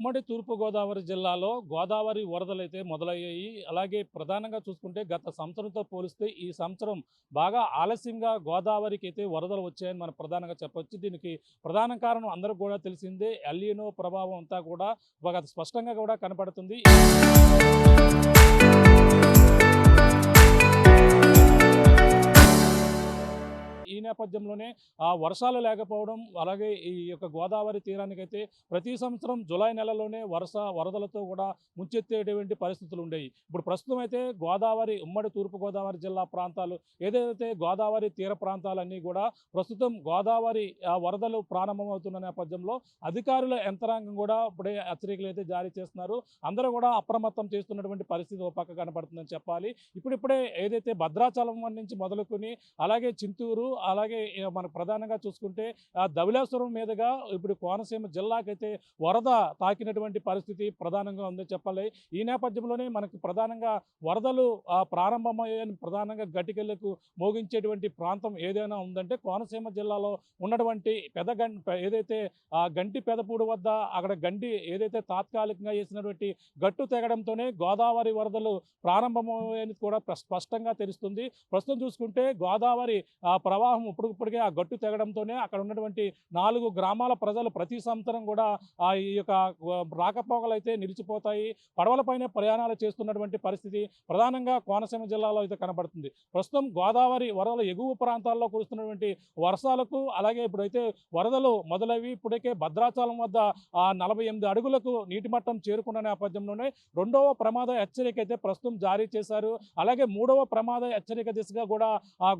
ఉమ్మడి తూర్పుగోదావరి జిల్లాలో గోదావరి వరదలైతే మొదలయ్యాయి. అలాగే ప్రధానంగా చూసుకుంటే గత సంవత్సరంతో పోలిస్తే ఈ సంవత్సరం బాగా ఆలస్యంగా గోదావరికైతే వరదలు వచ్చాయని మనం ప్రధానంగా చెప్పొచ్చు. దీనికి ప్రధాన కారణం అందరికి కూడా తెలిసిందే. ఎల్‌నినో ప్రభావం అంతా కూడా బాగా స్పష్టంగా కూడా కనపడుతుంది. ఈ నేపథ్యంలోనే వర్షాలు లేకపోవడం, అలాగే ఈ యొక్క గోదావరి తీరానికైతే ప్రతి సంవత్సరం జులై నెలలోనే వరదలతో కూడా ముంచెత్తేటువంటి పరిస్థితులు ఉండేవి. ఇప్పుడు ప్రస్తుతం అయితే గోదావరి ఉమ్మడి తూర్పుగోదావరి జిల్లా ప్రాంతాలు ఏదైతే గోదావరి తీర ప్రాంతాలన్నీ కూడా ప్రస్తుతం గోదావరి వరదలు ప్రారంభమవుతున్న నేపథ్యంలో అధికారుల యంత్రాంగం కూడా ఇప్పుడే హెచ్చరికలు అయితే జారీ చేస్తున్నారు. అందరూ కూడా అప్రమత్తం చేస్తున్నటువంటి పరిస్థితి ఒక పక్క కనపడుతుందని చెప్పాలి. ఇప్పుడిప్పుడే ఏదైతే భద్రాచలం నుంచి మొదలుకొని అలాగే చింతూరు, అలాగే మనకు ప్రధానంగా చూసుకుంటే ధవళేశ్వరం మీదుగా ఇప్పుడు కోనసీమ జిల్లాకైతే వరద తాకినటువంటి పరిస్థితి ప్రధానంగా ఉందని చెప్పాలి. ఈ నేపథ్యంలోనే మనకి ప్రధానంగా వరదలు ప్రారంభమయ్యాయని ప్రధానంగా గటికెళ్లకు మోగించేటువంటి ప్రాంతం ఏదైనా ఉందంటే కోనసీమ జిల్లాలో ఉన్నటువంటి ఏదైతే గంటి పెదపూడి వద్ద అక్కడ గండి ఏదైతే తాత్కాలికంగా వేసినటువంటి గట్టు తెగడంతోనే గోదావరి వరదలు ప్రారంభమయ్యాయని కూడా స్పష్టంగా తెలుస్తుంది. ప్రస్తుతం చూసుకుంటే గోదావరి ప్రవాహం ఇప్పటికే ఆ గట్టు తెగడంతోనే అక్కడ ఉన్నటువంటి 4 గ్రామాల ప్రజలు ప్రతి సంవత్సరం కూడా ఈ యొక్క రాకపోకలు అయితే నిలిచిపోతాయి. పడవలపైనే ప్రయాణాలు చేస్తున్నటువంటి పరిస్థితి ప్రధానంగా కోనసీమ జిల్లాలో అయితే కనబడుతుంది. ప్రస్తుతం గోదావరి వరదలు ఎగువ ప్రాంతాల్లో కురుస్తున్నటువంటి వర్షాలకు, అలాగే ఇప్పుడైతే వరదలు మొదలవి ఇప్పటికే భద్రాచలం వద్ద 48 అడుగులకు నీటి మట్టం చేరుకున్న నేపథ్యంలోనే 2వ ప్రమాద హెచ్చరిక అయితే ప్రస్తుతం జారీ చేశారు. అలాగే 3వ ప్రమాద హెచ్చరిక దిశగా కూడా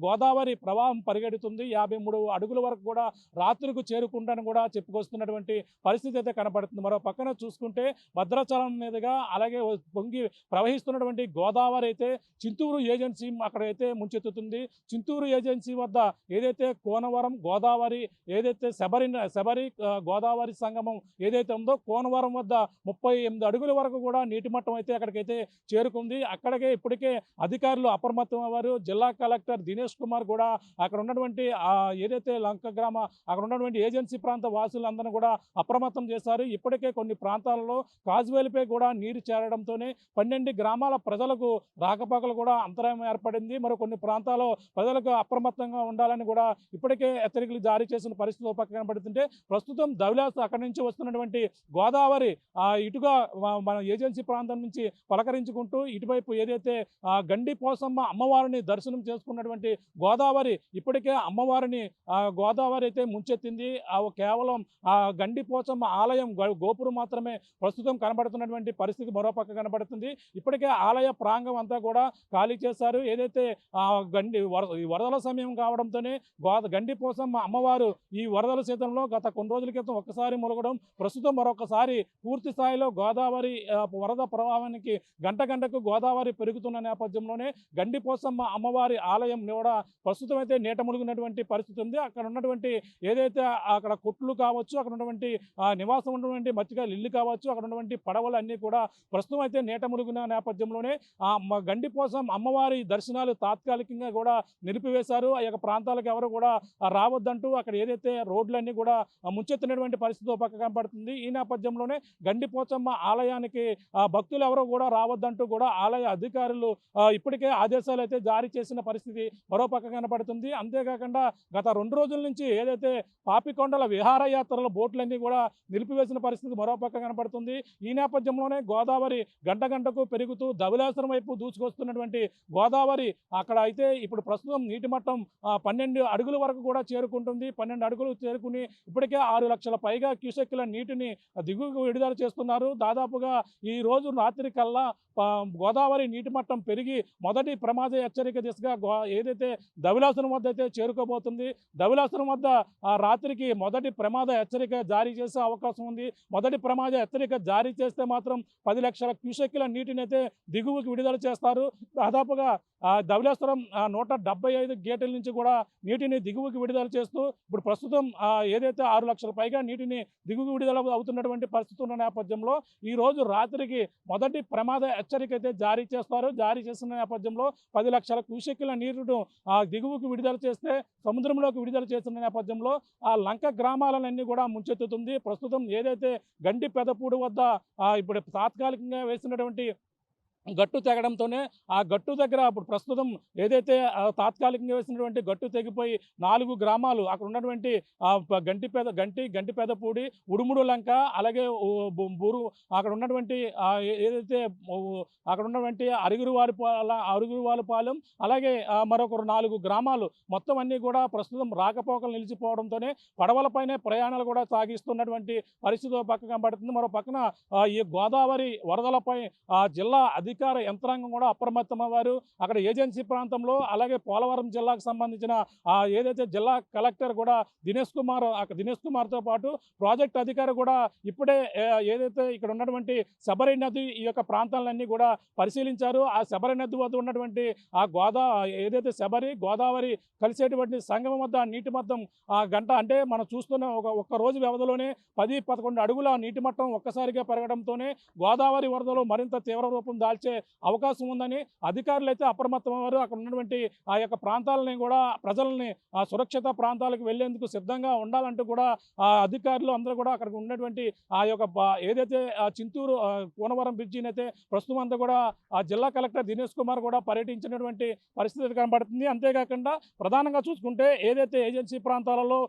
గోదావరి ప్రవాహం పరిగెడుతుంది. 53 అడుగుల వరకు కూడా రాత్రికి చేరుకుంటాను కూడా చెప్పుకొస్తున్నటువంటి పరిస్థితి అయితే కనపడుతుంది. మరో పక్కన చూసుకుంటే భద్రాచలం మీదుగా అలాగే పొంగి ప్రవహిస్తున్నటువంటి గోదావరి అయితే చింతూరు ఏజెన్సీ అక్కడైతే ముంచెత్తుతుంది. చింతూరు ఏజెన్సీ వద్ద ఏదైతే కోనవరం గోదావరి ఏదైతే శబరి గోదావరి సంగమం ఏదైతే ఉందో కోనవరం వద్ద 38 అడుగుల వరకు కూడా నీటి మట్టం అయితే అక్కడికైతే చేరుకుంది. అక్కడికే ఇప్పటికే అధికారులు అప్రమత్తం అయ్యారు. జిల్లా కలెక్టర్ దినేష్ కుమార్ కూడా అక్కడ ఉన్నటువంటి ఏదైతే లంక గ్రామ అక్కడ ఉన్నటువంటి ఏజెన్సీ ప్రాంత వాసులందరూ కూడా అప్రమత్తం చేశారు. ఇప్పటికే కొన్ని ప్రాంతాలలో కాజ్వేలపై కూడా నీరు చేరడంతోనే 12 గ్రామాల ప్రజలకు రాకపోకలు కూడా అంతరాయం ఏర్పడింది. మరి కొన్ని ప్రాంతాల్లో ప్రజలకు అప్రమత్తంగా ఉండాలని కూడా ఇప్పటికే హెచ్చరికలు జారీ చేసిన పరిస్థితి ఒక పక్కన పడుతుంటే ప్రస్తుతం ధవళేశ్వరం అక్కడి నుంచి వస్తున్నటువంటి గోదావరి ఇటుగా మన ఏజెన్సీ ప్రాంతం నుంచి పలకరించుకుంటూ ఇటువైపు ఏదైతే గండి పోసమ్మ అమ్మవారిని దర్శనం చేసుకున్నటువంటి గోదావరి ఇప్పటికే అమ్మవారిని గోదావరి అయితే ముంచెత్తింది. కేవలం గండి పోచమ్మ ఆలయం గోపురం మాత్రమే ప్రస్తుతం కనబడుతున్నటువంటి పరిస్థితి మరోపక్క కనబడుతుంది. ఇప్పటికే ఆలయ ప్రాంగం అంతా కూడా ఖాళీ చేశారు. ఏదైతే వరదల సమయం కావడంతోనే గండి పోసమ్మ అమ్మవారు ఈ వరదల సీజన్లో గత కొన్ని రోజుల క్రితం ఒక్కసారి ములగడం, ప్రస్తుతం మరొకసారి పూర్తి స్థాయిలో గోదావరి వరద ప్రవాహానికి గంటకు గోదావరి పెరుగుతున్న నేపథ్యంలోనే గండి పోసమ్మ అమ్మవారి ఆలయం కూడా ప్రస్తుతం అయితే నీట మునిగినటువంటి పరిస్థితి ఉంది. అక్కడ ఉన్నటువంటి ఏదైతే అక్కడ కొట్లు కావచ్చు, అక్కడ ఉన్నటువంటి నివాసం ఉన్నటువంటి మత్స్యకారుల ఇల్లు కావచ్చు, అక్కడ ఉన్నటువంటి పడవలు అన్నీ కూడా ప్రస్తుతం అయితే నీట మునిగిన నేపథ్యంలోనే గండిపోసం అమ్మవారి దర్శనాలు తాత్కాలికంగా కూడా నిలిపివేశారు. ఆ యొక్క ప్రాంతాలకు ఎవరు కూడా రావద్దంటూ అక్కడ ఏదైతే రోడ్లన్నీ కూడా ముంచెత్తినటువంటి పరిస్థితి ఒక పక్క కనపడుతుంది. ఈ నేపథ్యంలోనే గండిపోచమ్మ ఆలయానికి భక్తులు ఎవరు కూడా రావద్దంటూ కూడా ఆలయ అధికారులు ఇప్పటికే ఆదేశాలు అయితే జారీ చేసిన పరిస్థితి మరో పక్క కనపడుతుంది. అంతేకాకుండా గత 2 రోజుల నుంచి ఏదైతే పాపికొండల విహారయాత్రల బోట్లన్నీ కూడా నిలిపివేసిన పరిస్థితి మరో పక్క కనపడుతుంది. ఈ నేపథ్యంలోనే గోదావరి గంటకు పెరుగుతూ ధవళేశ్వరం వైపు దూసుకొస్తున్నటువంటి గోదావరి అక్కడ అయితే ఇప్పుడు ప్రస్తుతం నీటి మట్టం 12 అడుగుల వరకు కూడా చేరుకుంటుంది. 12 అడుగులు చేరుకుని ఇప్పటికే 6 లక్షల పైగా క్యూసెక్కుల నీటిని దిగువకు విడుదల చేస్తున్నారు. దాదాపుగా ఈ రోజు రాత్రి కల్లా గోదావరి నీటి మట్టం పెరిగి మొదటి ప్రమాద హెచ్చరిక దిశగా ఏదైతే ధవళేశ్వరం వద్ద అయితే చేరుకోబోతుంది. ధవళేశ్వరం వద్ద రాత్రికి మొదటి ప్రమాద హెచ్చరిక జారీ చేసే అవకాశం ఉంది. మొదటి ప్రమాద హెచ్చరిక జారీ చేస్తే మాత్రం 10 లక్షల క్యూసెక్కుల నీటిని అయితే దిగువకి విడుదల చేస్తారు. దాదాపుగా ధవళేశ్వరం 175 గేట్ల నుంచి కూడా నీటిని దిగువకి విడుదల చేస్తూ ఇప్పుడు ప్రస్తుతం ఏదైతే 6 లక్షల పైగా నీటిని దిగువకి విడుదల అవుతున్నటువంటి పరిస్థితి ఉన్న నేపథ్యంలో ఈ రోజు రాత్రికి మొదటి ప్రమాద హెచ్చరిక అయితే జారీ చేస్తారు. జారీ చేసిన నేపథ్యంలో 10 లక్షల క్యూసెక్కుల నీరును దిగువకు విడుదల చేసి చేస్తే సముద్రంలోకి విడుదల చేస్తున్న నేపథ్యంలో ఆ లంక గ్రామాలన్నీ కూడా ముంచెత్తుతుంది. ప్రస్తుతం ఏదైతే గండి పెదపూడి వద్ద ఇప్పుడు తాత్కాలికంగా వేసినటువంటి గట్టు తెగడంతోనే ఆ గట్టు దగ్గర ఇప్పుడు ప్రస్తుతం ఏదైతే తాత్కాలికంగా వేసినటువంటి గట్టు తెగిపోయి 4 గ్రామాలు అక్కడ ఉన్నటువంటి గంటిపేదపూడి, ఉడుముడు లంక, అలాగే బూరు అక్కడ ఉన్నటువంటి ఏదైతే అక్కడ ఉన్నటువంటి అరుగురువారిపాలెం, అలాగే మరొక 4 గ్రామాలు మొత్తం అన్నీ కూడా ప్రస్తుతం రాకపోకలు నిలిచిపోవడంతోనే పడవలపైనే ప్రయాణాలు కూడా సాగిస్తున్నటువంటి పరిస్థితి ఒక పక్క కనబడుతుంది. మరో పక్కన ఈ గోదావరి వరదలపై జిల్లా అధికార యంత్రాంగం కూడా అప్రమత్తమయ్యారు. అక్కడ ఏజెన్సీ ప్రాంతంలో, అలాగే పోలవరం జిల్లాకు సంబంధించిన ఏదైతే జిల్లా కలెక్టర్ కూడా దినేష్ కుమార్తో పాటు ప్రాజెక్ట్ అధికారి కూడా ఇప్పుడే ఏదైతే ఇక్కడ ఉన్నటువంటి శబరి నది ఈ యొక్క ప్రాంతాలన్నీ కూడా పరిశీలించారు. ఆ శబరి నది వద్ద ఉన్నటువంటి ఏదైతే శబరి గోదావరి కలిసేటువంటి సంగమం వద్ద నీటి మట్టం గంట అంటే మనం చూస్తున్న ఒక్క రోజు వ్యవధిలోనే 10-11 అడుగుల నీటి మట్టం ఒక్కసారిగా పెరగడంతోనే గోదావరి వరదలు మరింత తీవ్ర రూపం దాల్చే అవకాశం ఉందని అధికారులు అయితే అప్రమత్తమయ్యారు. అక్కడ ఉన్నటువంటి ఆ యొక్క ప్రాంతాలని కూడా ప్రజల్ని సురక్షిత ప్రాంతాలకు వెళ్లేందుకు సిద్ధంగా ఉండాలంటూ కూడా అధికారులు అందరూ కూడా అక్కడికి ఉన్నటువంటి ఆ యొక్క ఏదైతే చింతూరు కోనవరం బ్రిడ్జిని అయితే ప్రస్తుతం అంతా కూడా ఆ జిల్లా కలెక్టర్ దినేష్ కుమార్ కూడా పర్యటించినటువంటి పరిస్థితి కనబడుతుంది. అంతేకాకుండా ప్రధానంగా చూసుకుంటే ఏదైతే ఏజెన్సీ ప్రాంతాలలో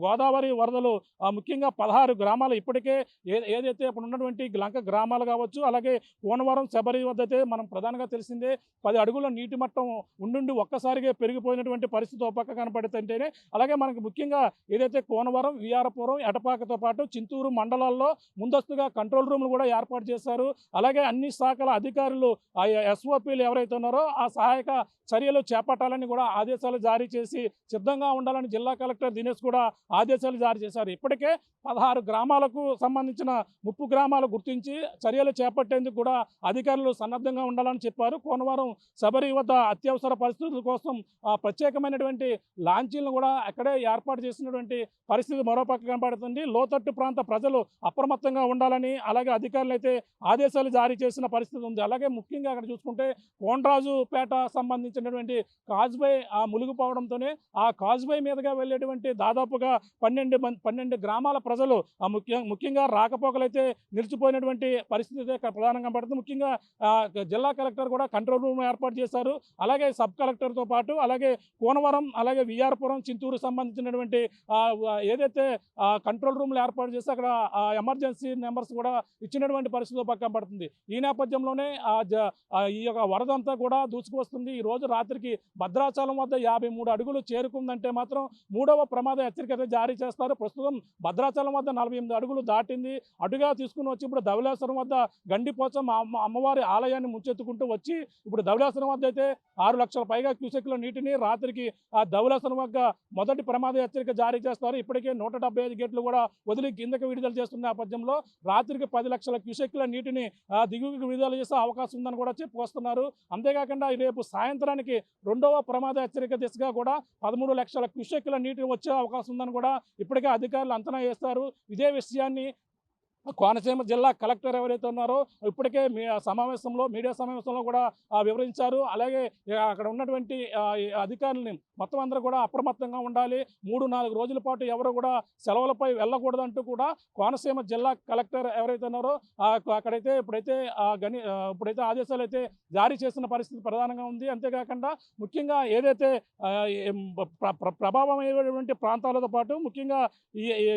గోదావరి వరదలు ముఖ్యంగా 16 గ్రామాలు ఇప్పటికే ఏదైతే ఇప్పుడు ఉన్నటువంటి లంక గ్రామాలు కావచ్చు, అలాగే కోనవరం శబరి వద్ద అయితే మనం ప్రధానంగా తెలిసిందే 10 అడుగుల నీటి మట్టం ఉండి ఒక్కసారిగా పెరిగిపోయినటువంటి పరిస్థితి ఒక పక్క కనపడుతుంటేనే, అలాగే మనకు ముఖ్యంగా ఏదైతే కోనవరం, విఆర్పురం, ఎటపాకతో పాటు చింతూరు మండలాల్లో ముందస్తుగా కంట్రోల్ రూమ్లు కూడా ఏర్పాటు చేశారు. అలాగే అన్ని శాఖల అధికారులు ఎస్ఓపీలు ఎవరైతే ఉన్నారో ఆ సహాయక చర్యలు చేపట్టాలని కూడా ఆదేశాలు జారీ చేసి సిద్ధంగా ఉండాలని జిల్లా కలెక్టర్ దినేష్ కూడా ఆదేశాలు జారీ చేశారు. ఇప్పటికే 16 గ్రామాలకు సంబంధించిన ముప్పు గ్రామాలు గుర్తించి చర్యలు చేపట్టేందుకు కూడా అధికారులు సన్నద్ధంగా ఉండాలని చెప్పారు. కోనవరం శబరి వద్ద అత్యవసర పరిస్థితుల కోసం ప్రత్యేకమైనటువంటి లాంచీలను కూడా అక్కడే ఏర్పాటు చేసినటువంటి పరిస్థితి మరోపక్క కనబడుతుంది. లోతట్టు ప్రాంత ప్రజలు అప్రమత్తంగా ఉండాలని అలాగే అధికారులు అయితే ఆదేశాలు జారీ చేసిన పరిస్థితి ఉంది. అలాగే ముఖ్యంగా అక్కడ చూసుకుంటే కోనరాజుపేట సంబంధించినటువంటి కాజ్వే మునిగిపోవడంతోనే ఆ కాజ్వే మీదుగా వెళ్ళేటువంటి దాదాపుగా 12 గ్రామాల ప్రజలు ముఖ్యంగా రాకపోకలైతే నిలిచిపోయినటువంటి పరిస్థితి అయితే ప్రధానంగా కనబడుతుంది. ముఖ్యంగా జిల్లా కలెక్టర్ కూడా కంట్రోల్ రూమ్ ఏర్పాటు చేశారు. అలాగే సబ్ కలెక్టర్తో పాటు అలాగే కోనవరం, అలాగే విఆర్పురం, చింతూరు సంబంధించినటువంటి ఏదైతే కంట్రోల్ రూమ్లు ఏర్పాటు చేసి అక్కడ ఎమర్జెన్సీ నెంబర్స్ కూడా ఇచ్చినటువంటి పరిస్థితి పక్కన పడుతుంది. ఈ నేపథ్యంలోనే ఈ యొక్క వరద అంతా కూడా దూసుకువస్తుంది. ఈ రోజు రాత్రికి భద్రాచలం వద్ద 53 అడుగులు చేరుకుందంటే మాత్రం 3వ ప్రమాద హెచ్చరిక జారీ చేస్తారు. ప్రస్తుతం భద్రాచలం వద్ద 48 అడుగులు దాటింది. అటుగా తీసుకుని వచ్చి ఇప్పుడు ధవళేశ్వరం వద్ద గండిపోచమ్మ అమ్మవారి ఆలయాన్ని ముంచెత్తుకుంటూ వచ్చి ఇప్పుడు ధవళేశ్వరం వద్ద అయితే 6 లక్షల పైగా క్యూసెక్ల నీటిని రాత్రికి ధవళేశ్వరం వద్ద మొదటి ప్రమాద హెచ్చరిక జారీ చేస్తారు. ఇప్పటికే 175 గేట్లు కూడా వదిలి కిందకి విడుదల చేస్తున్న నేపథ్యంలో రాత్రికి 10 లక్షల క్యూసెక్ల నీటిని దిగువకి విడుదల చేసే అవకాశం ఉందని కూడా చెప్పుకొస్తున్నారు. అంతేకాకుండా రేపు సాయంత్రానికి 2వ ప్రమాద హెచ్చరిక దిశగా కూడా 13 లక్షల క్యూసెక్ల నీటి వచ్చే అవకాశం ఉందని కూడా ఇప్పటికే అధికారులు అంచనా వేస్తారు. ఇదే విషయాన్ని కోనసీమ జిల్లా కలెక్టర్ ఎవరైతే ఉన్నారో ఇప్పటికే మీడియా సమావేశంలో కూడా వివరించారు. అలాగే అక్కడ ఉన్నటువంటి అధికారులని మొత్తం అందరూ కూడా అప్రమత్తంగా ఉండాలి. 3-4 రోజుల పాటు ఎవరు కూడా సెలవులపై వెళ్ళకూడదంటూ కూడా కోనసీమ జిల్లా కలెక్టర్ ఎవరైతే ఉన్నారో అక్కడైతే ఇప్పుడైతే ఆదేశాలు అయితే జారీ చేసిన పరిస్థితి ప్రధానంగా ఉంది. అంతేకాకుండా ముఖ్యంగా ఏదైతే ప్రభావం అయ్యేటువంటి ప్రాంతాలతో పాటు ముఖ్యంగా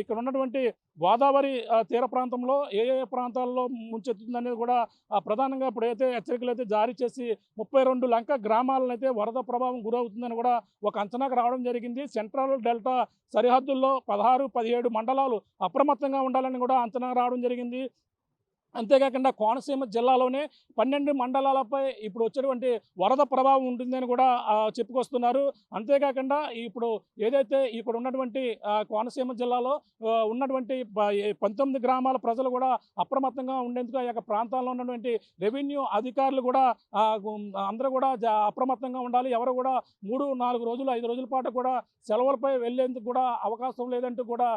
ఇక్కడ ఉన్నటువంటి గోదావరి తీర ప్రాంతంలో ఏ ప్రాంతాల్లో ముంచెత్తుందనేది కూడా ప్రధానంగా ఇప్పుడైతే హెచ్చరికలు అయితే జారీ చేసి 32 లంక గ్రామాలను అయితే వరద ప్రభావం గురవుతుందని కూడా ఒక అంచనాకు రావడం జరిగింది. సెంట్రల్ డెల్టా సరిహద్దుల్లో 16-17 మండలాలు అప్రమత్తంగా ఉండాలని కూడా అంచనా రావడం జరిగింది. అంతేకాకుండా కోనసీమ జిల్లాలోనే 12 మండలాలపై ఇప్పుడు వచ్చేటువంటి వరద ప్రభావం ఉంటుందని కూడా చెప్పుకొస్తున్నారు. అంతేకాకుండా ఇప్పుడు ఏదైతే ఇక్కడ ఉన్నటువంటి కోనసీమ జిల్లాలో ఉన్నటువంటి 19 గ్రామాల ప్రజలు కూడా అప్రమత్తంగా ఉండేందుకు ఆ యొక్క ప్రాంతాల్లో ఉన్నటువంటి రెవెన్యూ అధికారులు కూడా అందరూ కూడా అప్రమత్తంగా ఉండాలి. ఎవరు కూడా 3-4 రోజులు 5 రోజుల పాటు కూడా సెలవులపై వెళ్లేందుకు కూడా అవకాశం లేదంటూ కూడా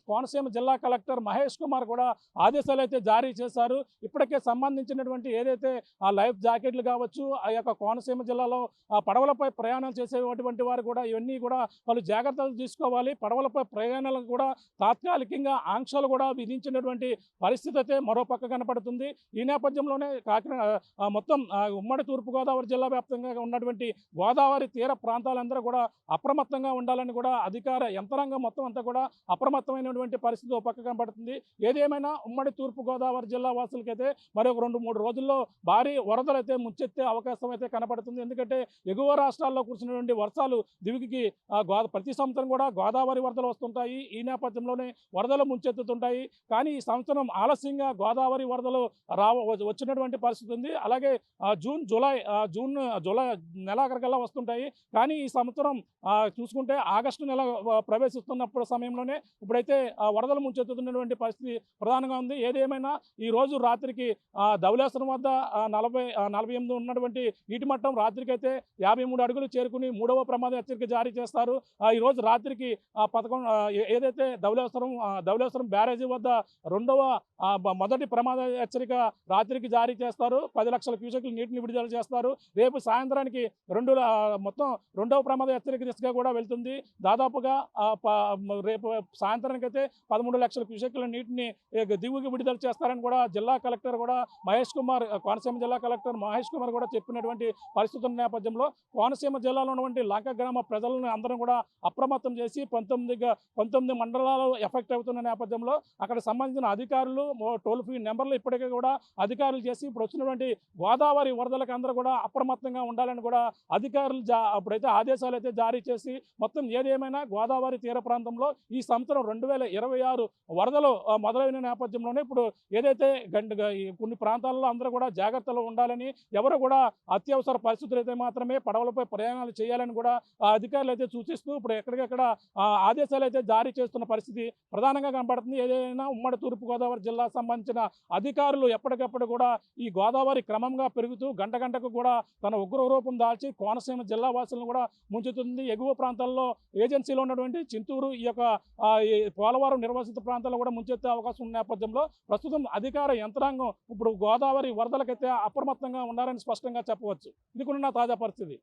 కోనసీమ జిల్లా కలెక్టర్ మహేష్ కుమార్ కూడా ఆదేశాలు అయితే జారీ చేసి చేశారు. ఇప్పటికే సంబంధించినటువంటి ఏదైతే ఆ లైఫ్ జాకెట్లు కావచ్చు, ఆ యొక్క కోనసీమ జిల్లాలో ఆ పడవలపై ప్రయాణాలు చేసేటువంటి వారు కూడా ఇవన్నీ కూడా వాళ్ళు జాగ్రత్తలు తీసుకోవాలి. పడవలపై ప్రయాణాలకు కూడా తాత్కాలికంగా ఆంక్షలు కూడా విధించినటువంటి పరిస్థితి అయితే మరోపక్క కనపడుతుంది. ఈ నేపథ్యంలోనే కాకినాడ మొత్తం ఉమ్మడి తూర్పుగోదావరి జిల్లా వ్యాప్తంగా ఉన్నటువంటి గోదావరి తీర ప్రాంతాలందరూ కూడా అప్రమత్తంగా ఉండాలని కూడా అధికార యంత్రాంగం మొత్తం అంతా కూడా అప్రమత్తమైనటువంటి పరిస్థితి ఒక పక్క కనపడుతుంది. ఏదేమైనా ఉమ్మడి తూర్పుగోదావరి జిల్లా వాసులకైతే మరొక 2-3 రోజుల్లో భారీ వరదలైతే ముంచెత్తే అవకాశం అయితే కనపడుతుంది. ఎందుకంటే ఎగువ రాష్ట్రాల్లో కురిసినటువంటి వర్షాలు దివికి ప్రతి సంవత్సరం కూడా గోదావరి వరదలు వస్తుంటాయి. ఈ నేపథ్యంలోనే వరదలు ముంచెత్తుతుంటాయి. కానీ ఈ సంవత్సరం ఆలస్యంగా గోదావరి వరదలు వచ్చినటువంటి పరిస్థితి ఉంది. అలాగే జూన్ జూలై నెలాఖరికల్లా వస్తుంటాయి. కానీ ఈ సంవత్సరం చూసుకుంటే ఆగస్టు నెల ప్రవేశిస్తున్నప్పుడు సమయంలోనే ఇప్పుడైతే వరదలు ముంచెత్తుతున్నటువంటి పరిస్థితి ప్రధానంగా ఉంది. ఏదేమైనా ఈ రోజు రాత్రికి ధవళేశ్వరం వద్ద 48 ఉన్నటువంటి నీటి మట్టం రాత్రికైతే 53 అడుగులు చేరుకుని 3వ ప్రమాద హెచ్చరిక జారీ చేస్తారు. ఈ రోజు రాత్రికి 11 ఏదైతే ధవళేశ్వరం బ్యారేజీ వద్ద మొదటి ప్రమాద హెచ్చరిక రాత్రికి జారీ చేస్తారు. 10 లక్షల క్యూసెక్ల నీటిని విడుదల చేస్తారు. రేపు సాయంత్రానికి మొత్తం 2వ ప్రమాద హెచ్చరిక దిశగా కూడా వెళ్తుంది. దాదాపుగా రేపు సాయంత్రానికి అయితే 13 లక్షల క్యూసెక్ల నీటిని దిగువకి విడుదల చేస్తారని కూడా జిల్లా కలెక్టర్ కూడా మహేష్ కుమార్, కోనసీమ జిల్లా కలెక్టర్ మహేష్ కుమార్ కూడా చెప్పినటువంటి పరిస్థితుల నేపథ్యంలో కోనసీమ జిల్లాలో ఉన్నటువంటి లంక గ్రామ ప్రజలను అందరం కూడా అప్రమత్తం చేసి 19 మండలాలు ఎఫెక్ట్ అవుతున్న నేపథ్యంలో అక్కడ సంబంధించిన అధికారులు టోల్ ఫ్రీ నెంబర్లు ఇప్పటికే కూడా అధికారులు చేసి ఇప్పుడు వచ్చినటువంటి గోదావరి వరదలకు అందరూ కూడా అప్రమత్తంగా ఉండాలని కూడా అధికారులు అప్పుడైతే ఆదేశాలు అయితే జారీ చేసి మొత్తం ఏదేమైనా గోదావరి తీర ప్రాంతంలో ఈ సంవత్సరం 2026 వరదలు మొదలైన నేపథ్యంలోనే ఇప్పుడు ఏదైతే కొన్ని ప్రాంతాల్లో అందరూ కూడా జాగ్రత్తలు ఉండాలని, ఎవరు కూడా అత్యవసర పరిస్థితులు అయితే మాత్రమే పడవలపై ప్రయాణాలు చేయాలని కూడా అధికారులు అయితే సూచిస్తూ ఇప్పుడు ఎక్కడికెక్కడ ఆదేశాలు అయితే జారీ చేస్తున్న పరిస్థితి ప్రధానంగా కనబడుతుంది. ఏదైనా ఉమ్మడి తూర్పుగోదావరి జిల్లాకు సంబంధించిన అధికారులు ఎప్పటికప్పుడు కూడా ఈ గోదావరి క్రమంగా పెరుగుతూ గంటకు కూడా తన ఉగ్ర రూపం దాల్చి కోనసీమ జిల్లా వాసులను కూడా ముంచుతుంది. ఎగువ ప్రాంతాల్లో ఏజెన్సీలో ఉన్నటువంటి చింతూరు, ఈ యొక్క పోలవరం నిర్వాసిత ప్రాంతాల్లో కూడా ముంచెత్తే అవకాశం ఉన్న నేపథ్యంలో ప్రస్తుతం అధికార యంత్రాంగం ఇప్పుడు గోదావరి వరదలకైతే అప్రమత్తంగా ఉండాలని స్పష్టంగా చెప్పవచ్చు. ఇది కూడా తాజా పరిస్థితి.